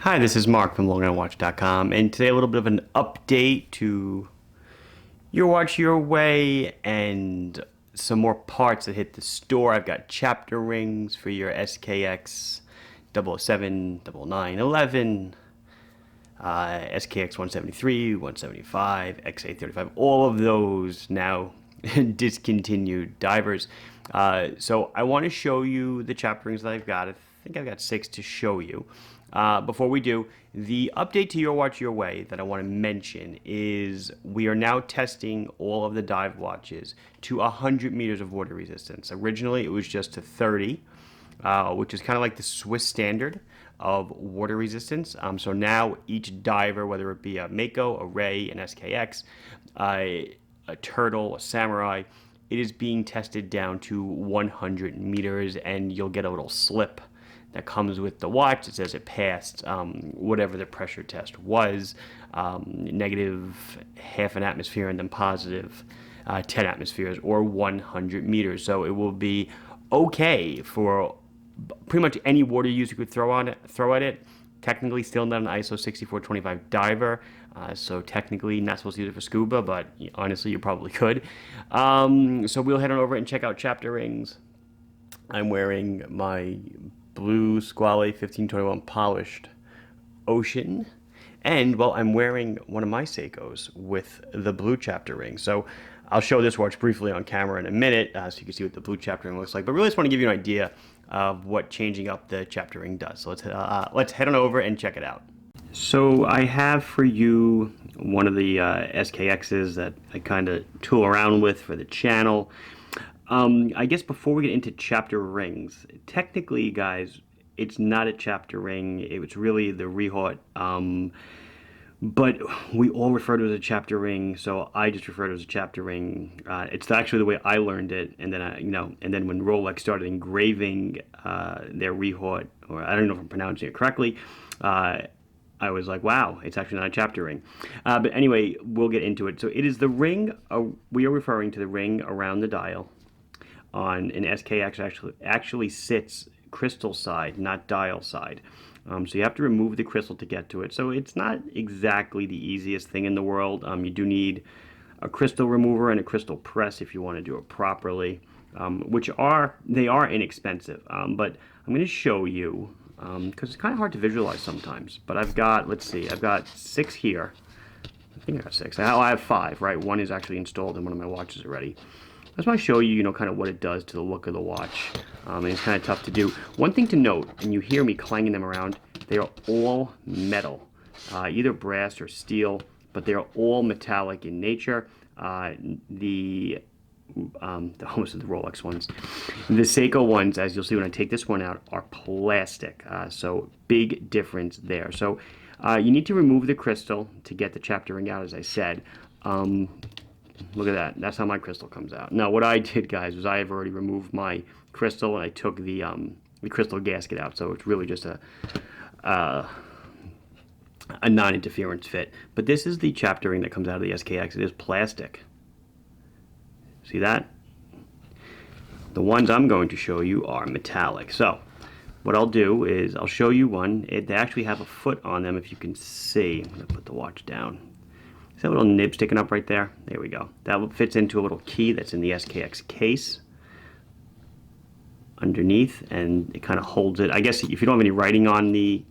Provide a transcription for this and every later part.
Hi, this is Mark from LongIronWatch.com, and today a little bit of an update to your watch your way and some more parts that hit the store. I've got chapter rings for your SKX 007, 009, 11, SKX 173, 175, XA35, all of those now discontinued divers. So I want to show you the chapter rings that I've got. I think I've got 6 to show you. Before we do, the update to Your Watch Your Way that I want to mention is we are now testing all of the dive watches to 100 meters of water resistance. Originally, it was just to 30, which is kind of like the Swiss standard of water resistance. So now each diver, whether it be a Mako, a Ray, an SKX, a Turtle, a Samurai, it is being tested down to 100 meters, and you'll get a little slip that comes with the watch. It says it passed whatever the pressure test was, negative half an atmosphere and then positive 10 atmospheres or 100 meters. So it will be okay for pretty much any water use you could throw at it. Technically still not an ISO 6425 diver, so technically not supposed to use it for scuba, but honestly you probably could. So we'll head on over and check out chapter rings. I'm wearing my blue Squale 1521 polished Ocean, and well, I'm wearing one of my Seikos with the blue chapter ring. So I'll show this watch briefly on camera in a minute, so you can see what the blue chapter ring looks like. But really, just want to give you an idea of what changing up the chapter ring does. So let's head on over and check it out. So I have for you one of the SKXs that I kind of tool around with for the channel. I guess before we get into chapter rings, technically, guys, it's not a chapter ring. It was really the Rehot, but we all refer to it as a chapter ring, so I just refer to it as a chapter ring. It's actually the way I learned it, and then and then when Rolex started engraving their Rehot, or I don't know if I'm pronouncing it correctly, I was like, wow, it's actually not a chapter ring. But anyway, we'll get into it. So it is the ring, we are referring to the ring around the dial. On an SKX actually sits crystal side, not dial side. So you have to remove the crystal to get to it. So it's not exactly the easiest thing in the world. You do need a crystal remover and a crystal press if you want to do it properly, they are inexpensive. But I'm going to show you because it's kind of hard to visualize sometimes. But I've got 6 here. I think I got 6. I have 5, right? One is actually installed in one of my watches already. I just want to show you, kind of what it does to the look of the watch. And it's kind of tough to do. One thing to note, and you hear me clanging them around, they are all metal, either brass or steel, but they are all metallic in nature. Almost the Rolex ones. The Seiko ones, as you'll see when I take this one out, are plastic. So big difference there. So you need to remove the crystal to get the chapter ring out, as I said. Look at that. That's how my crystal comes out. Now, what I did, guys, was I have already removed my crystal, and I took the crystal gasket out. So it's really just a non-interference fit. But this is the chapter ring that comes out of the SKX. It is plastic. See that? The ones I'm going to show you are metallic. So what I'll do is I'll show you one. They actually have a foot on them, if you can see. I'm going to put the watch down. See that little nib sticking up right there? There we go. That fits into a little key that's in the SKX case underneath, and it kind of holds it. I guess if you don't have any writing on the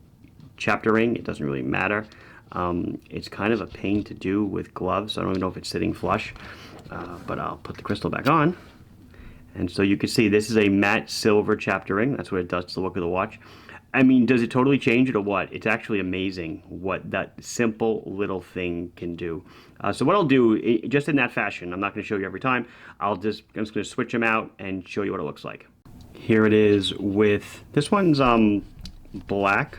chapter ring, it doesn't really matter. It's kind of a pain to do with gloves. I don't even know if it's sitting flush, but I'll put the crystal back on. And so you can see this is a matte silver chapter ring. That's what it does to the look of the watch. I mean, does it totally change it or what? It's actually amazing what that simple little thing can do. So what I'll do, just in that fashion, I'm not going to show you every time. I'm just going to switch them out and show you what it looks like. Here it is with, this one's black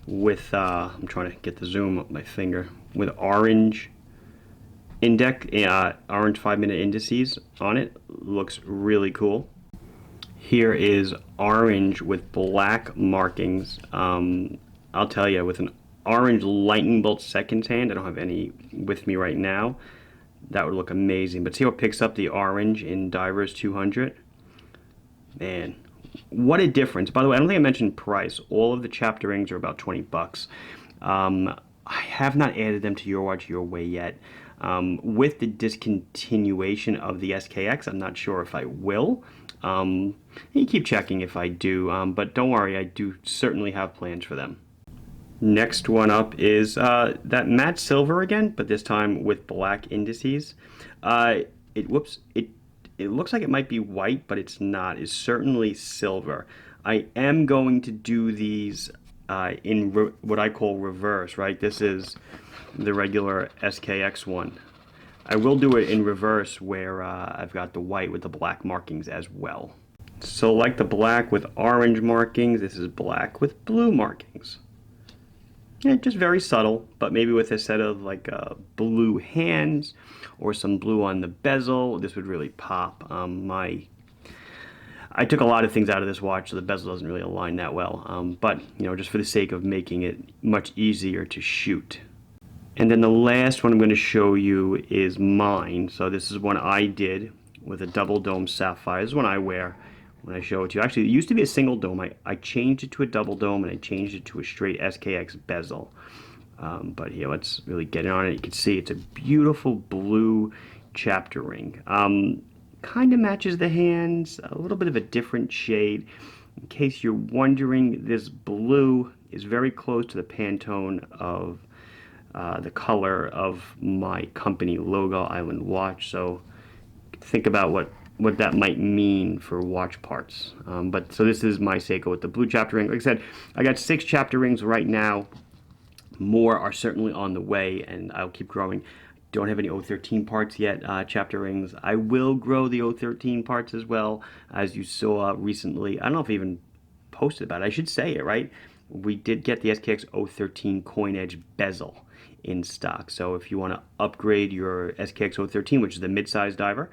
with, I'm trying to get the zoom up my finger, with orange index, orange 5-minute indices on it. Looks really cool. Here is orange with black markings. I'll tell you, with an orange lightning bolt seconds hand, I don't have any with me right now, that would look amazing. But see how it picks up the orange in Divers 200? Man, what a difference. By the way, I don't think I mentioned price. All of the chapter rings are about 20 bucks. I have not added them to Your Watch Your Way yet. With the discontinuation of the SKX, I'm not sure if I will. You keep checking if I do, but don't worry, I do certainly have plans for them. Next one up is that matte silver again, but this time with black indices. It looks like it might be white, but it's not. It's certainly silver. I am going to do these in what I call reverse, right? This is the regular SKX one. I will do it in reverse where I've got the white with the black markings as well. So like the black with orange markings, this is black with blue markings. Yeah, just very subtle, but maybe with a set of like blue hands or some blue on the bezel, this would really pop. I took a lot of things out of this watch, so the bezel doesn't really align that well. But you know, just for the sake of making it much easier to shoot. And then the last one I'm going to show you is mine. So this is one I did with a double dome sapphire. This is one I wear when I show it to you. Actually, it used to be a single dome. I changed it to a double dome, and I changed it to a straight SKX bezel. But here, let's really get it on it. You can see it's a beautiful blue chapter ring. Kind of matches the hands, a little bit of a different shade. In case you're wondering, this blue is very close to the Pantone of the color of my company logo, Island Watch. So think about what that might mean for watch parts. So this is my Seiko with the blue chapter ring. Like I said, I got 6 chapter rings right now. More are certainly on the way, and I'll keep growing. Don't have any 013 parts yet, chapter rings. I will grow the 013 parts as well, as you saw recently. I don't know if I even posted about it. I should say it, right? We did get the SKX 013 coin edge bezel in stock. So if you want to upgrade your SKX 013, which is the mid-size diver,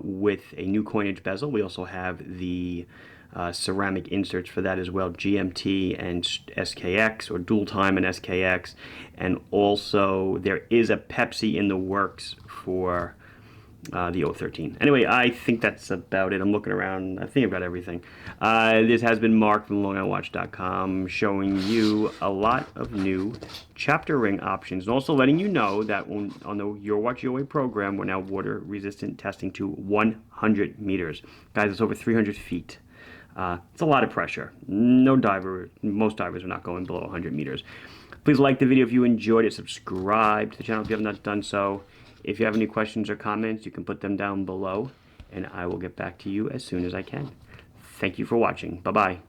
with a new coin edge bezel, we also have the ceramic inserts for that as well, GMT and SKX, or dual time and SKX. And also there is a Pepsi in the works for the 013. Anyway, I think that's about it. I'm looking around. I think I've got everything. This has been Mark from LongIslandWatch.com, showing you a lot of new chapter ring options, and also letting you know that on the Your Watch Your Way program, we're now water resistant testing to 100 meters. Guys, it's over 300 feet. It's a lot of pressure. Most divers are not going below 100 meters. Please like the video if you enjoyed it. Subscribe to the channel if you have not done so. If you have any questions or comments, you can put them down below, and I will get back to you as soon as I can. Thank you for watching. Bye-bye.